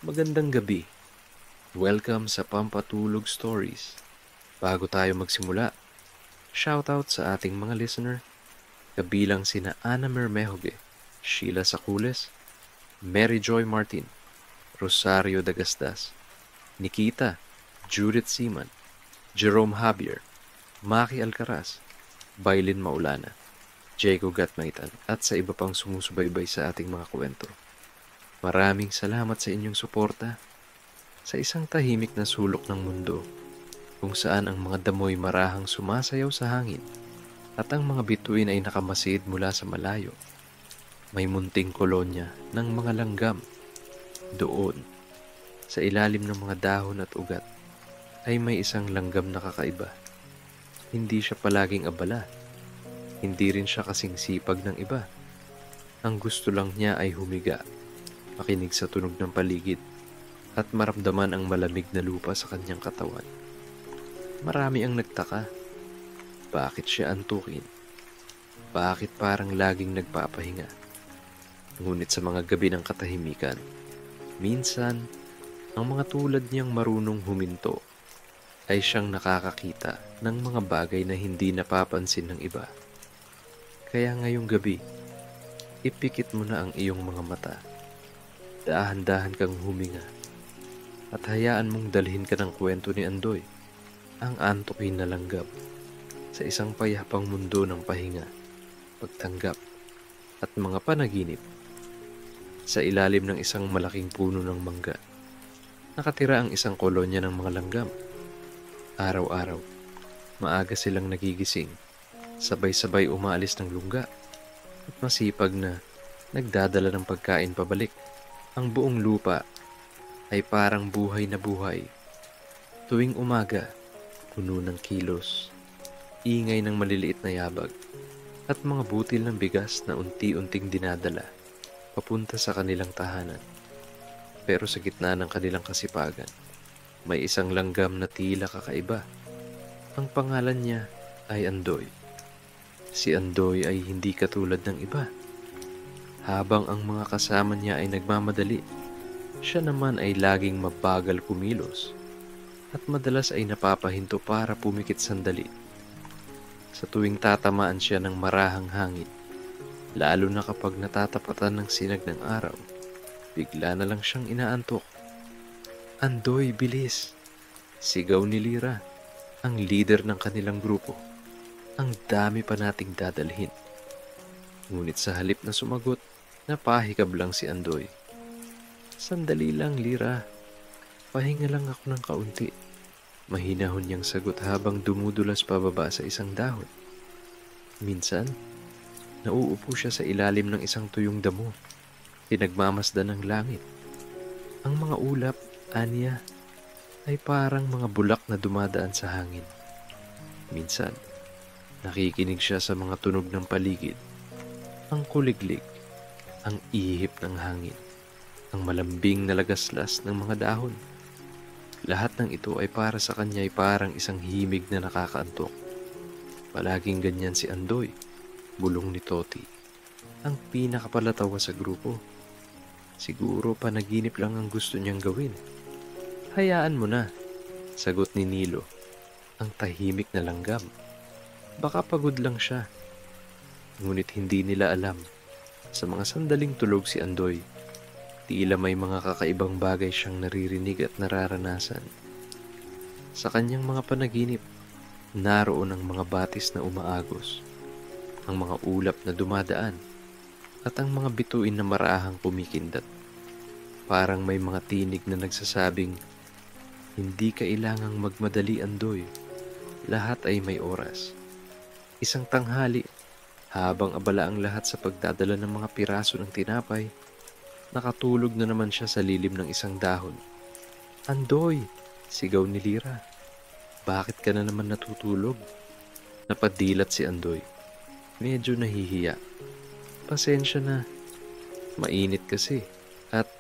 Magandang gabi. Welcome sa Pampatulog Stories. Bago tayo magsimula, shoutout sa ating mga listener, kabilang sina Ana Mermejoge, Sheila Sacules, Mary Joy Martin, Rosario Dagasdas, Nikita, Judith Seaman, Jerome Javier, Maki Alcaraz, Bailin Maulana, Jago Gatmaitan, at sa iba pang sumusubaybay sa ating mga kwento. Maraming salamat sa inyong suporta sa isang tahimik na sulok ng mundo kung saan ang mga damoy marahang sumasayaw sa hangin at ang mga bituin ay nakamasid mula sa malayo. May munting kolonya ng mga langgam. Doon, sa ilalim ng mga dahon at ugat, ay may isang langgam na kakaiba. Hindi siya palaging abala. Hindi rin siya kasing sipag ng iba. Ang gusto lang niya ay humiga, makinig sa tunog ng paligid, at maramdaman ang malamig na lupa sa kanyang katawan. Marami ang nagtaka. Bakit siya antukin? Bakit parang laging nagpapahinga? Ngunit sa mga gabi ng katahimikan, minsan, ang mga tulad niyang marunong huminto ay siyang nakakakita ng mga bagay na hindi napapansin ng iba. Kaya ngayong gabi, ipikit mo na ang iyong mga mata. Dahan-dahan kang huminga at hayaan mong dalhin ka ng kwento ni Andoy, ang antukin na langgam, sa isang payapang mundo ng pahinga, pagtanggap, at mga panaginip. Sa ilalim ng isang malaking puno ng mangga, nakatira ang isang kolonya ng mga langgam. Araw-araw, maaga silang nagigising, sabay-sabay umaalis ng lungga, at masipag na nagdadala ng pagkain pabalik. Ang buong lupa ay parang buhay na buhay. Tuwing umaga, puno ng kilos, ingay ng maliliit na yabag, at mga butil ng bigas na unti-unting dinadala papunta sa kanilang tahanan. Pero sa gitna ng kanilang kasipagan, may isang langgam na tila kakaiba. Ang pangalan niya ay Andoy. Si Andoy ay hindi katulad ng iba. Habang ang mga kasama niya ay nagmamadali, siya naman ay laging mabagal kumilos at madalas ay napapahinto para pumikit sandali. Sa tuwing tatamaan siya ng marahang hangin, lalo na kapag natatapatan ng sinag ng araw, bigla na lang siyang inaantok. "Andoy, bilis!" sigaw ni Lira, ang leader ng kanilang grupo. "Ang dami pa nating dadalhin." Ngunit sa halip na sumagot, napahikab lang si Andoy. "Sandali lang, Lira. Pahinga lang ako ng kaunti." Mahinahon niyang sagot habang dumudulas pababa sa isang dahon. Minsan, nauupo siya sa ilalim ng isang tuyong damo, pinagmamasdan ng langit. Ang mga ulap, aniya, ay parang mga bulak na dumadaan sa hangin. Minsan, nakikinig siya sa mga tunog ng paligid, ang kuliglig, ang ihip ng hangin, ang malambing na lagaslas ng mga dahon. Lahat ng ito ay para sa kanya ay parang isang himig na nakakaantok. Palaging ganyan si Andoy, bulong ni Toti, ang pinakapalatawa sa grupo. Siguro panaginip lang ang gusto niyang gawin. "Hayaan mo na," sagot ni Nilo, ang tahimik na langgam. Baka pagod lang siya. Ngunit hindi nila alam, sa mga sandaling tulog si Andoy, tila may mga kakaibang bagay siyang naririnig at nararanasan. Sa kanyang mga panaginip, naroon ang mga batis na umaagos, ang mga ulap na dumadaan, at ang mga bituin na marahang kumikindat. Parang may mga tinig na nagsasabing, "Hindi kailangang magmadali, Andoy. Lahat ay may oras." Isang tanghali, habang abala ang lahat sa pagdadala ng mga piraso ng tinapay, nakatulog na naman siya sa lilim ng isang dahon. "Andoy!" sigaw ni Lira. "Bakit ka na naman natutulog?" Napadilat si Andoy. Medyo nahihiya. "Pasensya na. Mainit kasi. At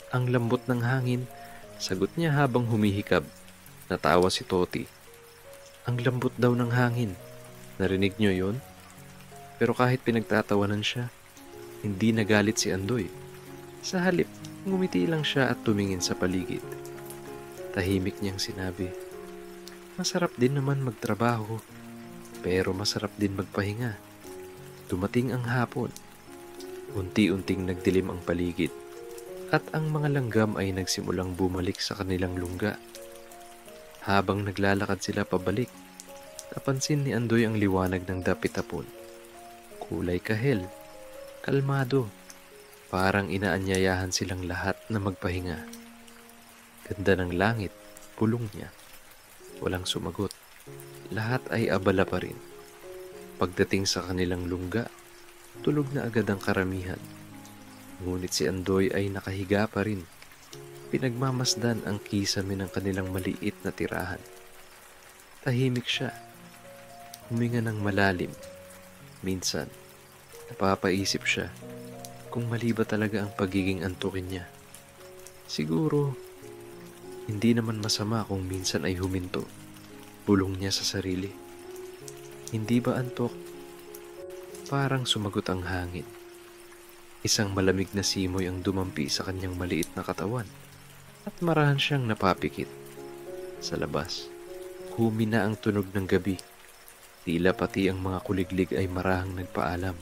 ang lambot ng hangin," sagot niya habang humihikab. Natawa si Toti. "Ang lambot daw ng hangin. Narinig niyo yon?" Pero kahit pinagtatawanan siya, hindi nagalit si Andoy. Sa halip, Ngumiti lang siya at tumingin sa paligid. Tahimik niyang sinabi, "Masarap din naman magtrabaho, pero masarap din magpahinga." Dumating ang hapon. Unti-unting nagdilim ang paligid at ang mga langgam ay nagsimulang bumalik sa kanilang lungga. Habang naglalakad sila pabalik, napansin ni Andoy ang liwanag ng dapit-hapon. Kulay kahel, kalmado, parang inaanyayahan silang lahat na magpahinga. Ganda ng langit, pulong niya. Walang sumagot. Lahat ay abala pa rin. Pagdating sa kanilang lungga, tulog na agad ang karamihan. Ngunit si Andoy ay nakahiga pa rin. Pinagmamasdan ang kisame ng kanilang maliit na tirahan. Tahimik siya. Huminga ng malalim. Minsan, napapaisip siya kung mali ba talaga ang pagiging antukin niya. Siguro, hindi naman masama kung minsan ay huminto. Bulong niya sa sarili. Hindi ba antok? Parang sumagot ang hangin. Isang malamig na simoy ang dumampi sa kanyang maliit na katawan at marahan siyang napapikit. Sa labas, humina ang tunog ng gabi. Tila pati ang mga kuliglig ay marahang nagpaalam.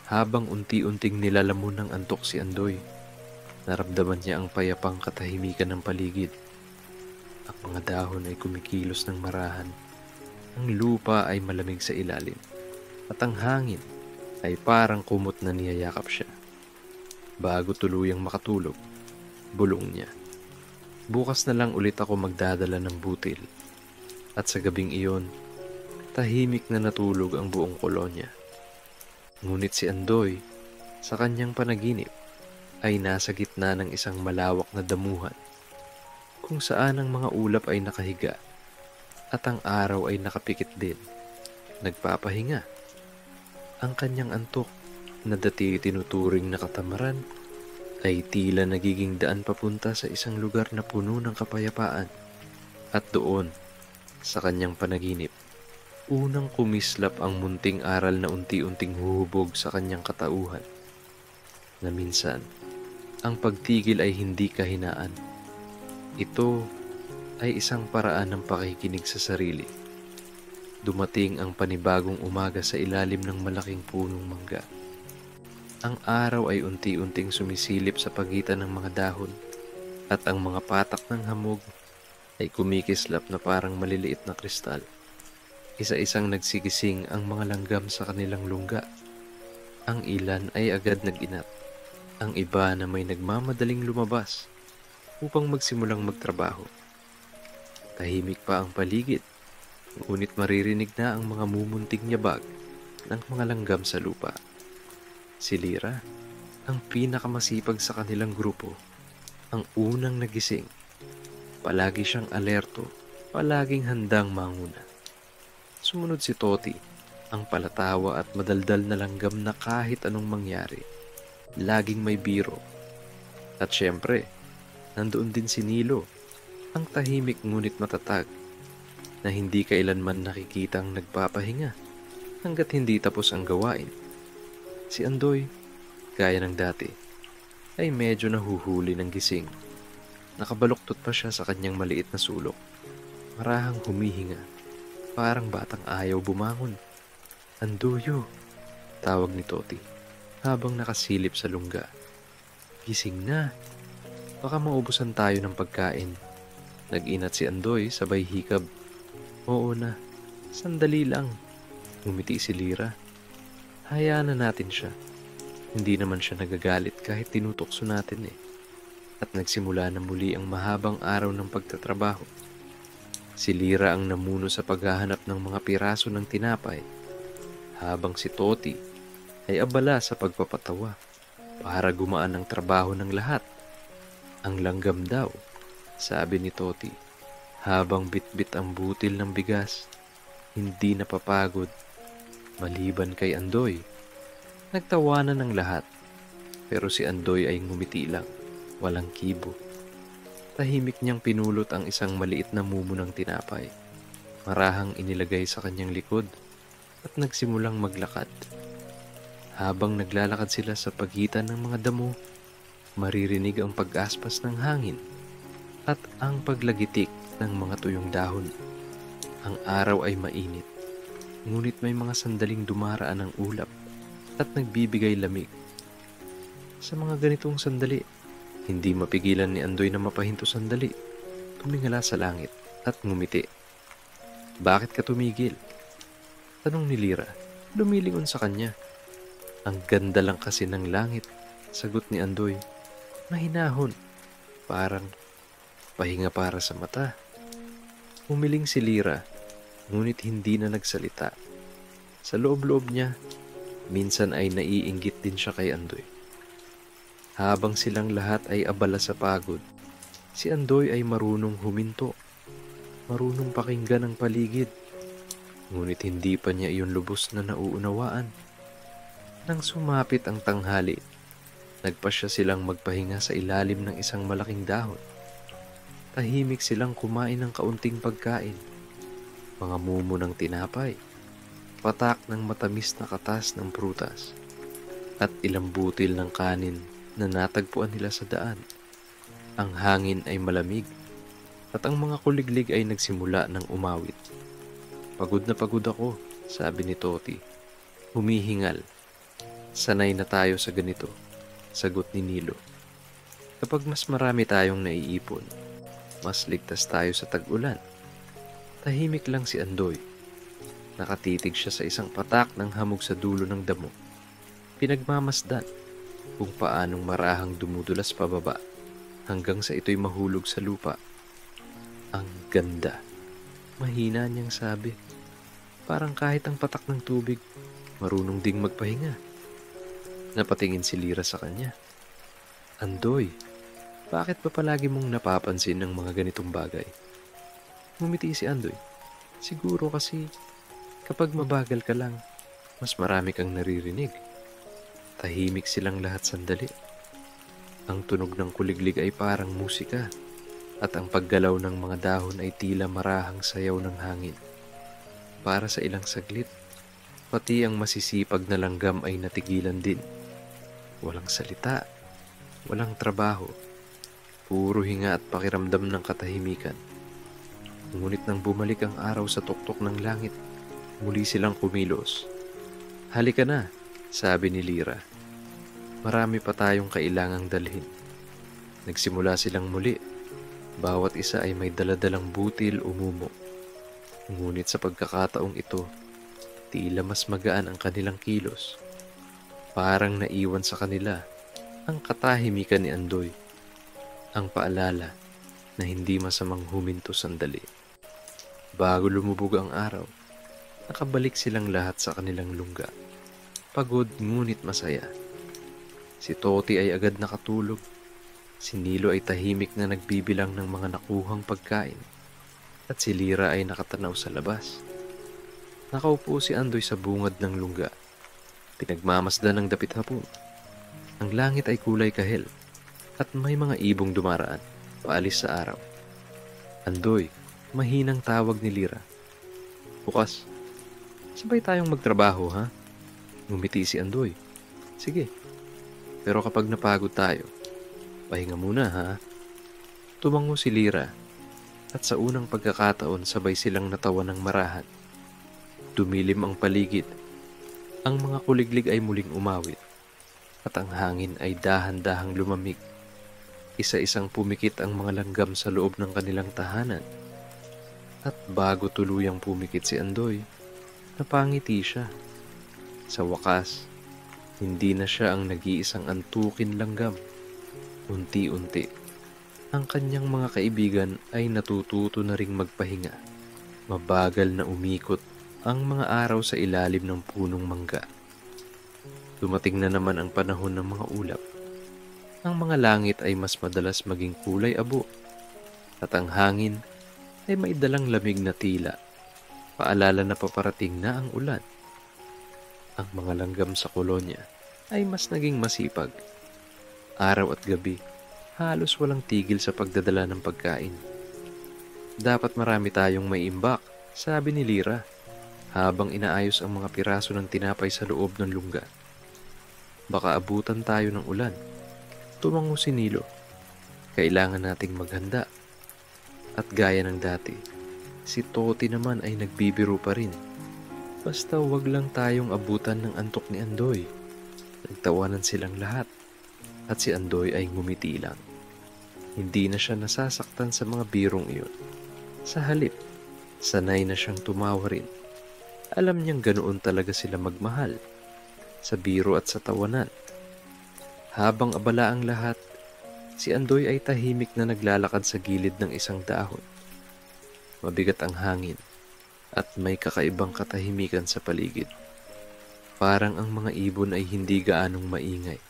Habang unti-unting nilalamon ng antok si Andoy, naramdaman niya ang payapang katahimikan ng paligid. Ang mga dahon ay kumikilos ng marahan. Ang lupa ay malamig sa ilalim. At ang hangin ay parang kumot na niyayakap siya. Bago tuluyang makatulog, bulong niya, "Bukas na lang ulit ako magdadala ng butil." At sa gabing iyon, tahimik na natulog ang buong kolonya. Ngunit si Andoy, sa kanyang panaginip, ay nasa gitna ng isang malawak na damuhan kung saan ang mga ulap ay nakahiga at ang araw ay nakapikit din, nagpapahinga. Ang kanyang antok na dati tinuturing na katamaran ay tila nagiging daan papunta sa isang lugar na puno ng kapayapaan. At doon, sa kanyang panaginip, unang kumislap ang munting aral na unti-unting huhubog sa kanyang katauhan. Na minsan, ang pagtigil ay hindi kahinaan. Ito ay isang paraan ng pakikinig sa sarili. Dumating ang panibagong umaga sa ilalim ng malaking punong mangga. Ang araw ay unti-unting sumisilip sa pagitan ng mga dahon at ang mga patak ng hamog ay kumikislap na parang maliliit na kristal. Isa-isang nagsigising ang mga langgam sa kanilang lungga. Ang ilan ay agad nag-inat. Ang iba na may nagmamadaling lumabas upang magsimulang magtrabaho. Tahimik pa ang paligid, ngunit maririnig na ang mga mumunting yabag ng mga langgam sa lupa. Si Lira, ang pinakamasipag sa kanilang grupo, ang unang nagising. Palagi siyang alerto, palaging handang manguna. Sumunod si Toti, ang palatawa at madaldal na langgam na kahit anong mangyari, laging may biro. At syempre, nandoon din si Nilo, ang tahimik ngunit matatag, na hindi kailanman nakikitang nagpapahinga hanggat hindi tapos ang gawain. Si Andoy, gaya ng dati, ay medyo nahuhuli ng gising. Nakabaluktot pa siya sa kanyang maliit na sulok. Marahang humihinga, parang batang ayaw bumangon. "Andoyo," tawag ni Toti, habang nakasilip sa lungga. "Gising na. Baka maubusan tayo ng pagkain." Nag-inat si Andoy sabay hikab. "Oo na, sandali lang." Ngumiti si Lira. "Hayaan na natin siya. Hindi naman siya nagagalit kahit tinutokso natin eh." At nagsimula na muli ang mahabang araw ng pagtatrabaho. Si Lira ang namuno sa paghahanap ng mga piraso ng tinapay, habang si Toti ay abala sa pagpapatawa para gumaan ang trabaho ng lahat. "Ang langgam daw," sabi ni Toti, habang bitbit ang butil ng bigas, hindi napapagod. Maliban kay Andoy, nagtawanan ng lahat, pero si Andoy ay ngumiti lang, walang kibo. Tahimik niyang pinulot ang isang maliit na mumo ng tinapay. Marahang inilagay sa kanyang likod at nagsimulang maglakad. Habang naglalakad sila sa pagitan ng mga damo, Maririnig ang pag-aspas ng hangin at ang paglagitik ng mga tuyong dahon. Ang araw ay mainit, ngunit may mga sandaling dumaraan ng ulap at nagbibigay lamig. Sa mga ganitong sandali, hindi mapigilan ni Andoy na mapahinto sandali. Tumingala sa langit at ngumiti. "Bakit ka tumigil?" tanong ni Lira. Lumilingon sa kanya. "Ang ganda lang kasi ng langit," sagot ni Andoy. Mahinahon, parang pahinga para sa mata. Umiling si Lira, ngunit hindi na nagsalita. Sa loob-loob niya, minsan ay naiinggit din siya kay Andoy. Habang silang lahat ay abala sa pagod, si Andoy ay marunong huminto, marunong pakinggan ang paligid, ngunit hindi pa niya iyon lubos na nauunawaan. Nang sumapit ang tanghali, nagpasya silang magpahinga sa ilalim ng isang malaking dahon. Tahimik silang kumain ng kaunting pagkain, mga mumo ng tinapay, patak ng matamis na katas ng prutas, at ilang butil ng kanin na natagpuan nila sa daan. Ang hangin ay malamig at ang mga kuliglig ay nagsimula ng umawit. "Pagod na pagod ako," sabi ni Toti. Humihingal. "Sanay na tayo sa ganito," sagot ni Nilo. "Kapag mas marami tayong naiipon, mas ligtas tayo sa tag-ulan." Tahimik lang si Andoy. Nakatitig siya sa isang patak ng hamog sa dulo ng damo. Pinagmamasdan kung paanong marahang dumudulas pababa hanggang sa ito'y mahulog sa lupa. "Ang ganda," mahina niyang sabi. Parang kahit ang patak ng tubig, marunong ding magpahinga. Napatingin si Lira sa kanya. "Andoy, bakit ba palagi mong napapansin ang mga ganitong bagay?" Ngumiti si Andoy. "Siguro kasi kapag mabagal ka lang, mas marami kang naririnig." Tahimik silang lahat sandali. Ang tunog ng kuliglig ay parang musika, at ang paggalaw ng mga dahon ay tila marahang sayaw ng hangin. Para sa ilang saglit, pati ang masisipag na langgam ay natigilan din. Walang salita, walang trabaho, puro hinga at pakiramdam ng katahimikan. Ngunit nang bumalik ang araw sa tuktok ng langit, muli silang kumilos. "Halika na," sabi ni Lira. "Marami pa tayong kailangang dalhin." Nagsimula silang muli. Bawat isa ay may daladalang butil o mumo. Ngunit sa pagkakataong ito, tila mas magaan ang kanilang kilos. Parang naiwan sa kanila ang katahimikan ni Andoy, ang paalala na hindi masamang huminto sandali. Bago lumubog ang araw, nakabalik silang lahat sa kanilang lungga. Pagod ngunit masaya. Si Toti ay agad nakatulog. Si Nilo ay tahimik na nagbibilang ng mga nakuhang pagkain. At si Lira ay nakatanaw sa labas. Nakaupo si Andoy sa bungad ng lungga. Pinagmamasdan ng dapit hapon. Ang langit ay kulay kahel at may mga ibong dumaraan paalis sa araw. "Andoy," mahinang tawag ni Lira. "Bukas, sabay tayong magtrabaho, ha?" Ngumiti si Andoy. "Sige, pero kapag napagod tayo, pahinga muna, ha?" Tumango si Lira, at sa unang pagkakataon sabay silang natawa ng marahan. Dumilim ang paligid. Ang mga kuliglig ay muling umawit, at ang hangin ay dahan-dahang lumamig. Isa-isang pumikit ang mga langgam sa loob ng kanilang tahanan. At bago tuluyang pumikit si Andoy, napangiti siya. Sa wakas, hindi na siya ang nag-iisang antukin langgam. Unti-unti, ang kanyang mga kaibigan ay natututo na ring magpahinga. Mabagal na umikot ang mga araw sa ilalim ng punong mangga. Dumating na naman ang panahon ng mga ulap. Ang mga langit ay mas madalas maging kulay abo, at ang hangin ay may dalang lamig na tila, paalala na paparating na ang ulan. Ang mga langgam sa kolonya ay mas naging masipag. Araw at gabi, halos walang tigil sa pagdadala ng pagkain. "Dapat marami tayong maiimbak," sabi ni Lira, habang inaayos ang mga piraso ng tinapay sa loob ng lungga. "Baka abutan tayo ng ulan." Tumango si Nilo. Kailangan nating maghanda. At gaya ng dati, si Toti naman ay nagbibiro pa rin. Basta wag lang tayong abutan ng antok ni Andoy. Nagtawanan silang lahat at si Andoy ay ngumiti lang. Hindi na siya nasasaktan sa mga birong iyon. Sa halip, sanay na siyang tumawa rin. Alam niyang ganoon talaga sila magmahal, sa biro at sa tawanan. Habang abala ang lahat, si Andoy ay tahimik na naglalakad sa gilid ng isang dahon. Mabigat ang hangin at may kakaibang katahimikan sa paligid. Parang ang mga ibon ay hindi gaanong maingay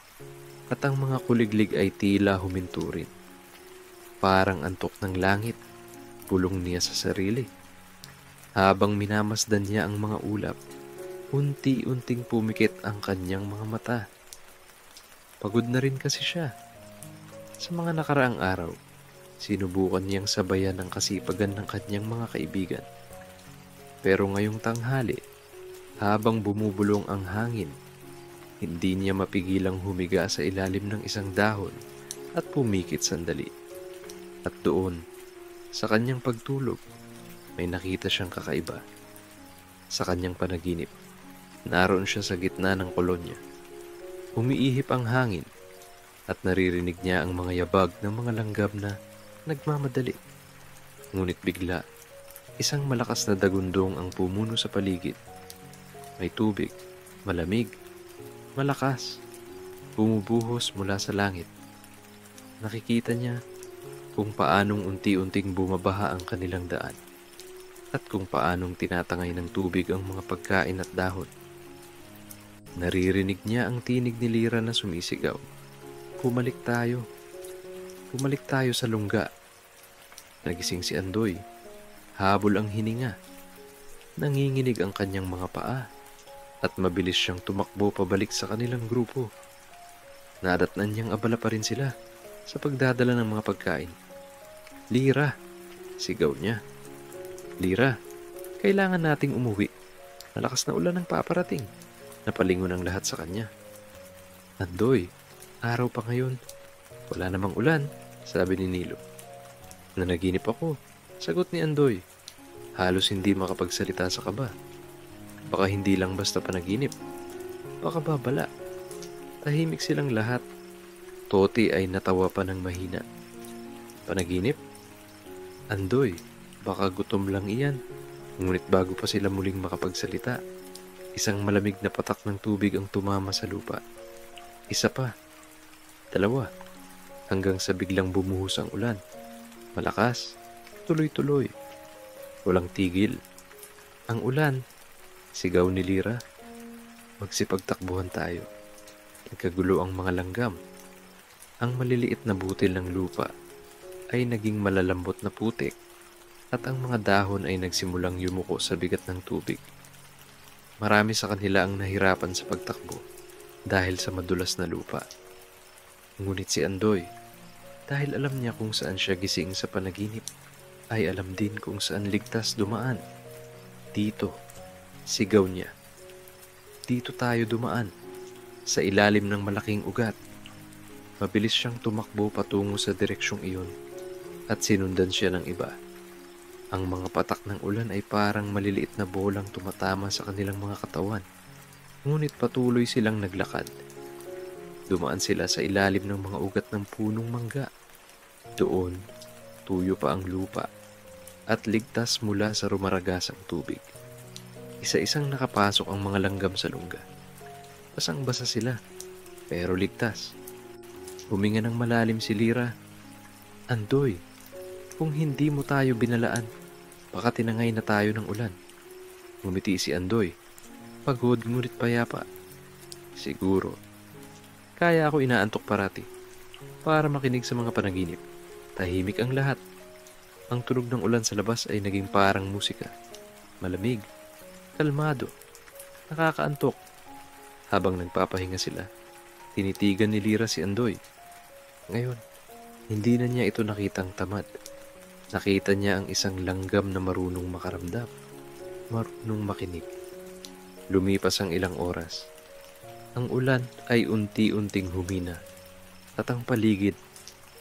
at ang mga kuliglig ay tila huminto rin. Parang antok ng langit, pulong niya sa sarili. Habang minamasdan niya ang mga ulap, unti-unting pumikit ang kanyang mga mata. Pagod na rin kasi siya. Sa mga nakaraang araw, sinubukan niyang sabayan ang kasipagan ng kanyang mga kaibigan. Pero ngayong tanghali, habang bumubulong ang hangin, hindi niya mapigilang humiga sa ilalim ng isang dahon at pumikit sandali. At doon, sa kanyang pagtulog, may nakita siyang kakaiba. Sa kanyang panaginip, naroon siya sa gitna ng kolonya. Umiihip ang hangin at naririnig niya ang mga yabag ng mga langgam na nagmamadali. Ngunit bigla, isang malakas na dagundong ang pumuno sa paligid. May tubig, malamig, malakas, bumubuhos mula sa langit. Nakikita niya kung paanong unti-unting bumabaha ang kanilang daan at kung paanong tinatangay ng tubig ang mga pagkain at dahon. Naririnig niya ang tinig ni Lira na sumisigaw. Bumalik tayo. Bumalik tayo sa lungga. Nagising si Andoy. Habol ang hininga. Nanginginig ang kanyang mga paa at mabilis siyang tumakbo pabalik sa kanilang grupo. Nadatnan niyang abala pa rin sila sa pagdadala ng mga pagkain. Lira! Sigaw niya. Lira, kailangan nating umuwi. Malakas na ulan ang paparating. Napalingon ang lahat sa kanya. Andoy, araw pa ngayon. Wala namang ulan, sabi ni Nilo. Nanaginip ako, sagot ni Andoy. Halos hindi makapagsalita sa kaba. Baka hindi lang basta panaginip. Baka babala. Tahimik silang lahat. Toti ay natawa pa ng mahina. Panaginip? Andoy, baka gutom lang iyan. Ngunit bago pa sila muling makapagsalita, isang malamig na patak ng tubig ang tumama sa lupa. Isa pa, dalawa, hanggang sa biglang bumuhos ang ulan. Malakas, tuloy-tuloy, walang tigil. Ang ulan, sigaw ni Lira. Magsipagtakbuhan tayo. Nagkagulo ang mga langgam. Ang maliliit na butil ng lupa ay naging malalambot na putik at ang mga dahon ay nagsimulang yumuko sa bigat ng tubig. Marami sa kanila ang nahirapan sa pagtakbo dahil sa madulas na lupa. Ngunit si Andoy, dahil alam niya kung saan siya gising sa panaginip, ay alam din kung saan ligtas dumaan. Dito, sigaw niya. Dito tayo dumaan, sa ilalim ng malaking ugat. Mabilis siyang tumakbo patungo sa direksyong iyon at sinundan siya ng iba. Ang mga patak ng ulan ay parang maliliit na bolang tumatama sa kanilang mga katawan. Ngunit patuloy silang naglakad. Dumaan sila sa ilalim ng mga ugat ng punong mangga. Doon, tuyo pa ang lupa at ligtas mula sa rumaragasang tubig. Isa-isang nakapasok ang mga langgam sa lungga. Basang-basa sila, pero ligtas. Huminga ng malalim si Lira. Andoy, kung hindi mo tayo binalaan, baka tinangay na tayo ng ulan. Ngumiti si Andoy, pagod ngunit payapa. Siguro, kaya ako inaantok parati para makinig sa mga panaginip. Tahimik ang lahat. Ang tunog ng ulan sa labas ay naging parang musika. Malamig, kalmado, nakakaantok. Habang nagpapahinga sila, tinitigan ni Lira si Andoy. Ngayon, hindi na niya ito nakitang tamad. Nakita niya ang isang langgam na marunong makaramdam, marunong makinig. Lumipas ang ilang oras. Ang ulan ay unti-unting humina at ang paligid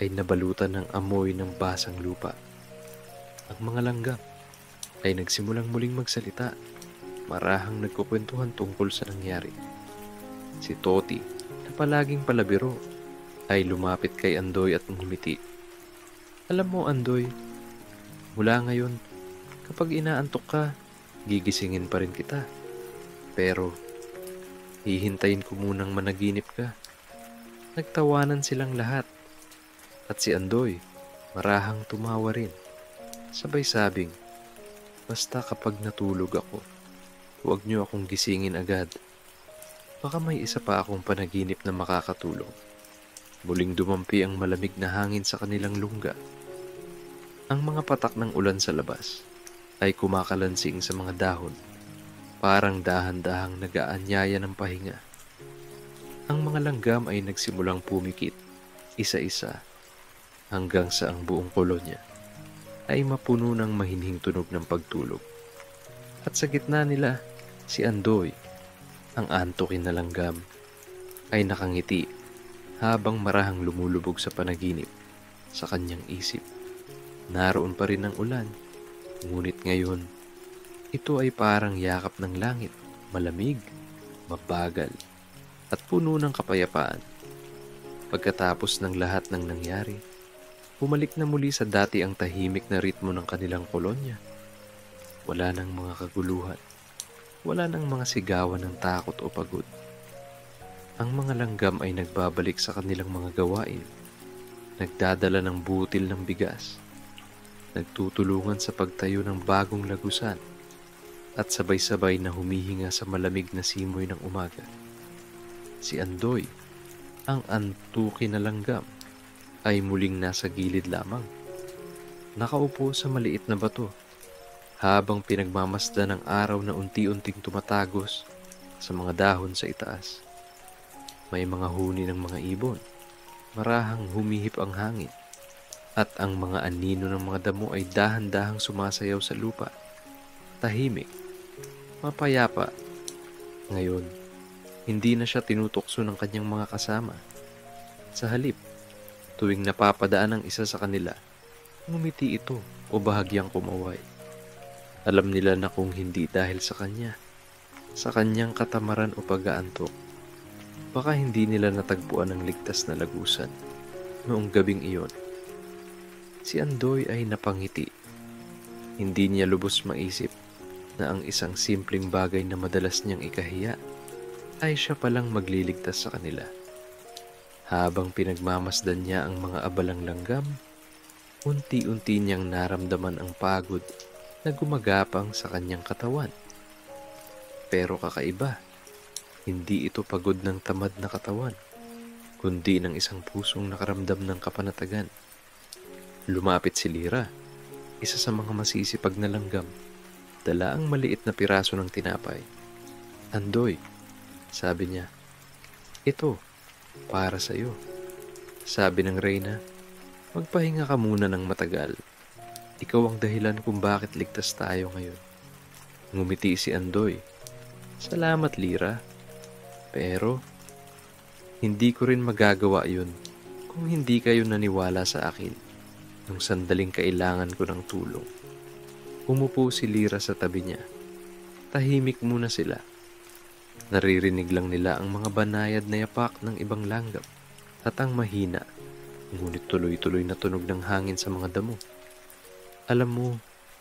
ay nabalutan ng amoy ng basang lupa. Ang mga langgam ay nagsimulang muling magsalita, marahang nagkukwentuhan tungkol sa nangyari. Si Toti, na palaging palabiro, ay lumapit kay Andoy at ngumiti. Alam mo, Andoy, mula ngayon, kapag inaantok ka, gigisingin pa rin kita. Pero, hihintayin ko munang managinip ka. Nagtawanan silang lahat. At si Andoy, marahang tumawa rin. Sabay sabing, basta kapag natulog ako, huwag niyo akong gisingin agad. Baka may isa pa akong panaginip na makakatulong. Muling dumampi ang malamig na hangin sa kanilang lungga. Ang mga patak ng ulan sa labas ay kumakalansing sa mga dahon, parang dahan-dahang nag-aanyaya ng pahinga. Ang mga langgam ay nagsimulang pumikit, isa-isa, hanggang sa ang buong kolonya ay mapuno ng mahinhing tunog ng pagtulog. At sa gitna nila, si Andoy, ang antukin na langgam, ay nakangiti habang marahang lumulubog sa panaginip sa kanyang isip. Naroon pa rin ang ulan, ngunit ngayon, ito ay parang yakap ng langit, malamig, mabagal, at puno ng kapayapaan. Pagkatapos ng lahat ng nangyari, bumalik na muli sa dati ang tahimik na ritmo ng kanilang kolonya. Wala nang mga kaguluhan, wala nang mga sigawan ng takot o pagod. Ang mga langgam ay nagbabalik sa kanilang mga gawain, nagdadala ng butil ng bigas, nagtutulungan sa pagtayo ng bagong lagusan, at sabay-sabay na humihinga sa malamig na simoy ng umaga. Si Andoy, ang antuki na langgam, ay muling nasa gilid lamang. Nakaupo sa maliit na bato, habang pinagmamasdan ng araw na unti-unting tumatagos sa mga dahon sa itaas. May mga huni ng mga ibon, marahang humihip ang hangin, at ang mga anino ng mga damo ay dahan-dahang sumasayaw sa lupa. Tahimik, mapayapa. Ngayon, hindi na siya tinutokso ng kanyang mga kasama. Sa halip, tuwing napapadaan ang isa sa kanila, ngumiti ito o bahagyang kumaway. Alam nila na kung hindi dahil sa kanya, sa kanyang katamaran o pag-aantok, baka hindi nila natagpuan ang ligtas na lagusan noong gabing iyon. Si Andoy ay napangiti. Hindi niya lubos maisip na ang isang simpleng bagay na madalas niyang ikahiya ay siya palang magliligtas sa kanila. Habang pinagmamasdan niya ang mga abalang langgam, unti-unti niyang naramdaman ang pagod na gumagapang sa kanyang katawan. Pero kakaiba, hindi ito pagod ng tamad na katawan, kundi ng isang pusong nakaramdam ng kapanatagan. Lumapit si Lira, isa sa mga masisipag na langgam, dala ang maliit na piraso ng tinapay. Andoy, sabi niya, ito, para sa iyo. Sabi ng reyna, magpahinga ka muna ng matagal. Ikaw ang dahilan kung bakit ligtas tayo ngayon. Ngumiti si Andoy. Salamat, Lira. Pero, hindi ko rin magagawa yun kung hindi kayo naniwala sa akin nung sandaling kailangan ko ng tulong. Umupo si Lira sa tabi niya. Tahimik muna sila. Naririnig lang nila ang mga banayad na yapak ng ibang langgam at ang mahina, ngunit tuloy-tuloy na tunog ng hangin sa mga damo. Alam mo,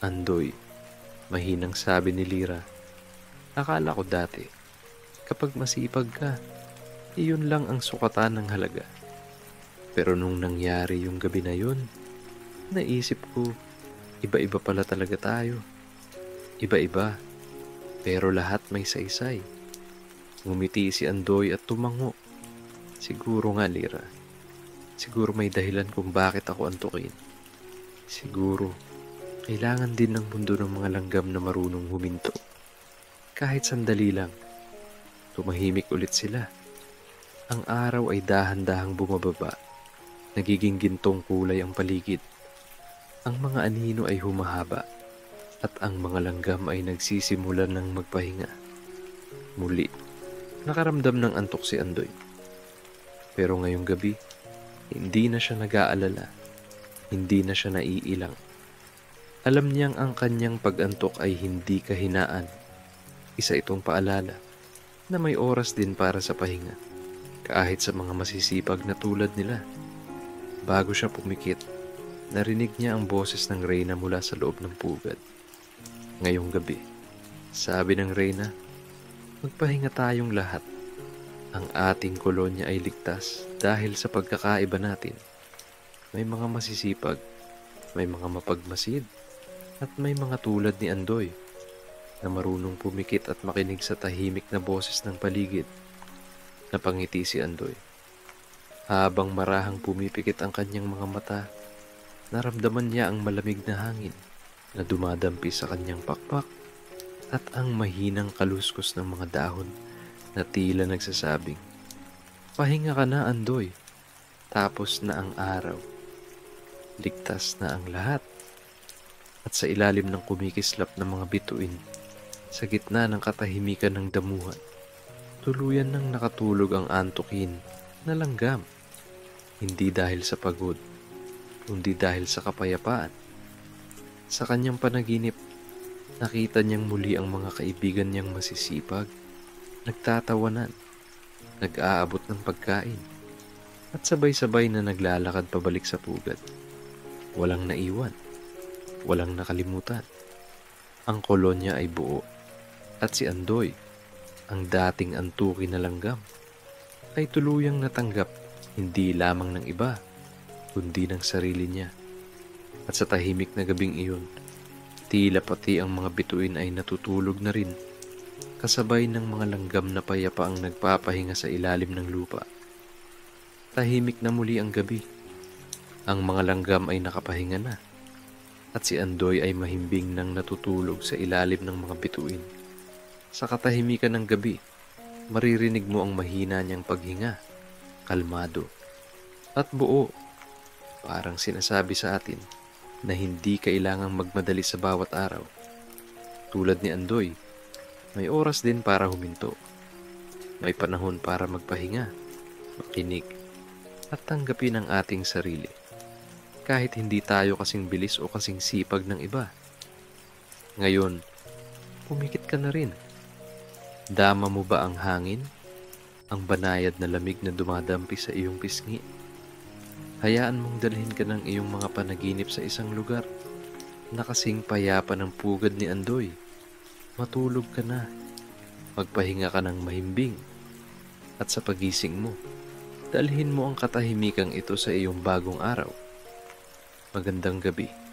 Andoy, mahinang sabi ni Lira, akala ko dati, kapag masipag ka, iyon lang ang sukatan ng halaga. Pero nung nangyari yung gabi na yun, naisip ko, iba-iba pala talaga tayo. Iba-iba, pero lahat may saysay. Ngumiti si Andoy at tumango. Siguro nga, Lira. Siguro may dahilan kung bakit ako antukin. Siguro, kailangan din ng mundo ng mga langgam na marunong huminto. Kahit sandali lang, tumahimik ulit sila. Ang araw ay dahan-dahang bumababa. Nagiging gintong kulay ang paligid. Ang mga anino ay humahaba at ang mga langgam ay nagsisimulan ng magpahinga. Muli, nakaramdam ng antok si Andoy. Pero ngayong gabi, Hindi na siya nag-aalala, hindi na siya naiilang. Alam niyang ang kanyang pag-antok ay hindi kahinaan. Isa itong paalala na may oras din para sa pahinga, kahit sa mga masisipag na tulad nila. Bago siya pumikit, narinig niya ang boses ng Reyna mula sa loob ng pugad. Ngayong gabi, sabi ng Reyna, magpahinga tayong lahat. Ang ating kolonya ay ligtas dahil sa pagkakaiba natin. May mga masisipag, may mga mapagmasid, at may mga tulad ni Andoy na marunong pumikit at makinig sa tahimik na boses ng paligid. Napangiti si Andoy. Habang marahang pumipikit ang kanyang mga mata, naramdaman niya ang malamig na hangin na dumadampi sa kanyang pakpak at ang mahinang kaluskos ng mga dahon na tila nagsasabing, pahinga ka na, Andoy. Tapos na ang araw. Ligtas na ang lahat. At sa ilalim ng kumikislap ng mga bituin, sa gitna ng katahimikan ng damuhan, tuluyan nang nakatulog ang antukin na langgam. Hindi dahil sa pagod, kundi dahil sa kapayapaan. Sa kanyang panaginip, nakita niyang muli ang mga kaibigan niyang masisipag, nagtatawanan, nag-aabot ng pagkain, at sabay-sabay na naglalakad pabalik sa pugad. Walang naiwan, walang nakalimutan. Ang kolonya ay buo, at si Andoy, ang dating antukin na langgam, ay tuluyang natanggap hindi lamang ng iba, kundi ng sarili niya. At sa tahimik na gabing iyon, tila pati ang mga bituin ay natutulog na rin, kasabay ng mga langgam na payapa ang nagpapahinga sa ilalim ng lupa. Tahimik na muli ang gabi. Ang mga langgam ay nakapahinga na, at si Andoy ay mahimbing nang natutulog sa ilalim ng mga bituin. Sa katahimikan ng gabi, maririnig mo ang mahina niyang paghinga, kalmado, at buo. Parang sinasabi sa atin na hindi kailangang magmadali sa bawat araw. Tulad ni Andoy, may oras din para huminto. May panahon para magpahinga, makinig, at tanggapin ang ating sarili. Kahit hindi tayo kasing bilis o kasing sipag ng iba. Ngayon, pumikit ka na rin. Dama mo ba ang hangin? Ang banayad na lamig na dumadampi sa iyong pisngi? Hayaan mong dalhin ka ng iyong mga panaginip sa isang lugar na kasing payapa ng pugad ni Andoy. Matulog ka na. Magpahinga ka ng mahimbing. At sa pagising mo, dalhin mo ang katahimikang ito sa iyong bagong araw. Magandang gabi.